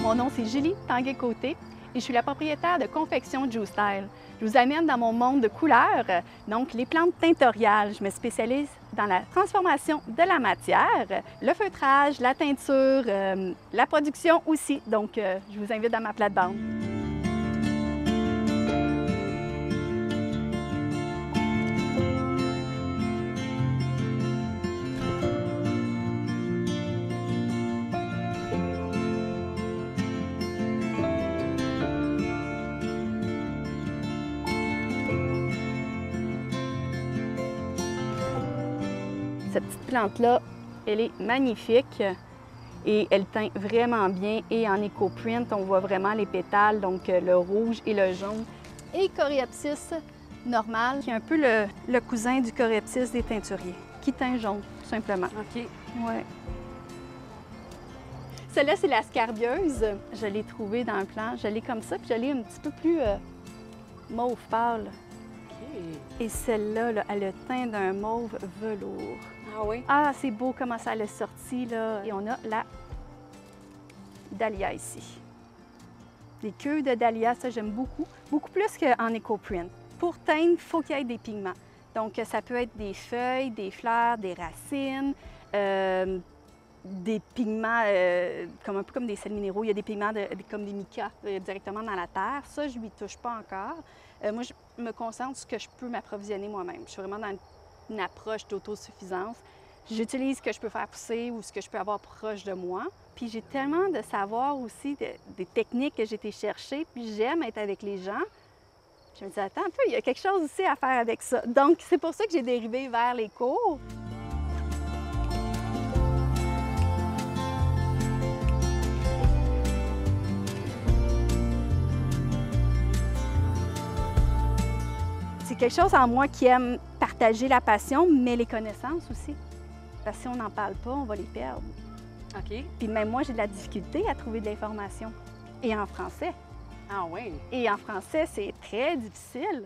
Mon nom, c'est Julie Tanguay-Côté et je suis la propriétaire de Confection Juice Style. Je vous amène dans mon monde de couleurs, donc les plantes teintoriales. Je me spécialise dans la transformation de la matière, le feutrage, la teinture, la production aussi. Donc, je vous invite dans ma plate-bande. Cette petite plante-là, elle est magnifique et elle teint vraiment bien. Et en éco-print, on voit vraiment les pétales, donc le rouge et le jaune. Et Coreopsis normal, qui est un peu le cousin du Coreopsis des teinturiers, qui teint jaune, tout simplement. OK. Ouais. Celle-là, c'est la scarbieuse. Je l'ai trouvée dans le plan. Je l'ai comme ça, puis je l'ai un petit peu plus mauve pâle. Et celle-là, là, elle a le teint d'un mauve velours. Ah oui? Ah, c'est beau comment ça l'a sorti, là. Et on a la dahlia ici. Les queues de dahlia, ça, j'aime beaucoup. Beaucoup plus qu'en éco-print. Pour teindre, il faut qu'il y ait des pigments. Donc, ça peut être des feuilles, des fleurs, des racines, des pigments un peu comme des sels minéraux. Il y a des pigments comme des micas directement dans la terre. Ça, je ne lui touche pas encore. Moi, je me concentre sur ce que je peux m'approvisionner moi-même. Je suis vraiment dans une approche d'autosuffisance. J'utilise ce que je peux faire pousser ou ce que je peux avoir proche de moi. Puis j'ai tellement de savoir aussi, des techniques que j'ai été chercher, puis j'aime être avec les gens. Je me dis, attends un peu, il y a quelque chose aussi à faire avec ça. Donc, c'est pour ça que j'ai dérivé vers les cours. C'est quelque chose en moi qui aime partager la passion, mais les connaissances aussi. Parce que si on n'en parle pas, on va les perdre. OK. Puis même moi, j'ai de la difficulté à trouver de l'information. Et en français. Ah oui? Et en français, c'est très difficile.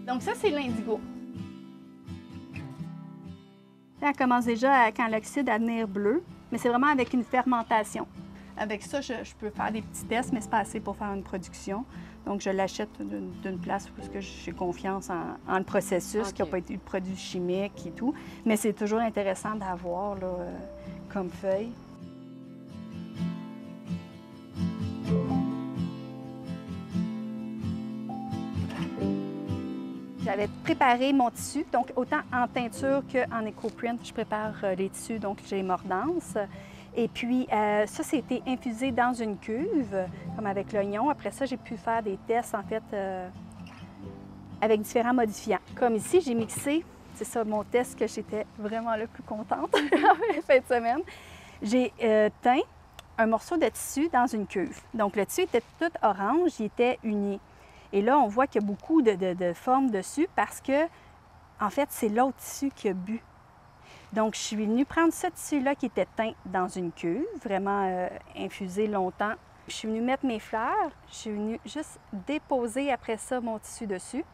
Donc ça, c'est l'indigo. Elle commence déjà, quand l'oxyde, à devenir bleu, mais c'est vraiment avec une fermentation. Avec ça, je peux faire des petits tests, mais c'est pas assez pour faire une production. Donc, je l'achète d'une place parce que j'ai confiance en le processus, qui n'a pas été de produits chimiques et tout. Mais c'est toujours intéressant d'avoir comme feuille. J'avais préparé mon tissu, donc autant en teinture qu'en éco-print, je prépare les tissus, donc j'ai mordances. Et puis ça, c'était infusé dans une cuve, comme avec l'oignon. Après ça, j'ai pu faire des tests, en fait, avec différents modifiants. Comme ici, j'ai mixé, c'est ça mon test que j'étais vraiment le plus contente en fin de semaine. J'ai teint un morceau de tissu dans une cuve. Donc le tissu était tout orange, il était uni. Et là, on voit qu'il y a beaucoup de formes dessus parce que, en fait, c'est l'autre tissu qui a bu. Donc, je suis venue prendre ce tissu-là qui était teint dans une cuve, vraiment infusé longtemps. Je suis venue mettre mes fleurs, je suis venue juste déposer après ça mon tissu dessus.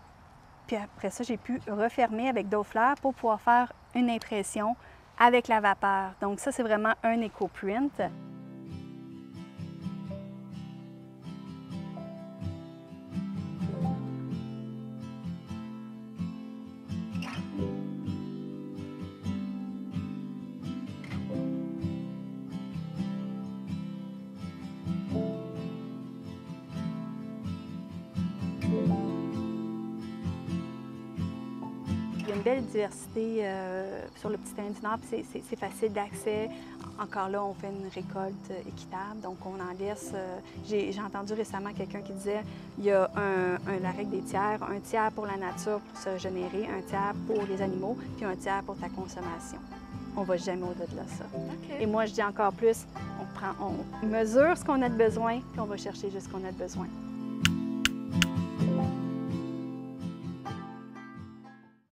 Puis après ça, j'ai pu refermer avec d'autres fleurs pour pouvoir faire une impression avec la vapeur. Donc ça, c'est vraiment un éco-print. Il y a une belle diversité sur le petit terrain du Nord, puis c'est facile d'accès. Encore là, on fait une récolte équitable, donc on en laisse. J'ai entendu récemment quelqu'un qui disait il y a la règle des tiers, un tiers pour la nature pour se générer, un tiers pour les animaux, puis un tiers pour ta consommation. On ne va jamais au-delà de ça. Okay. Et moi, je dis encore plus, on mesure ce qu'on a de besoin, puis on va chercher juste ce qu'on a de besoin.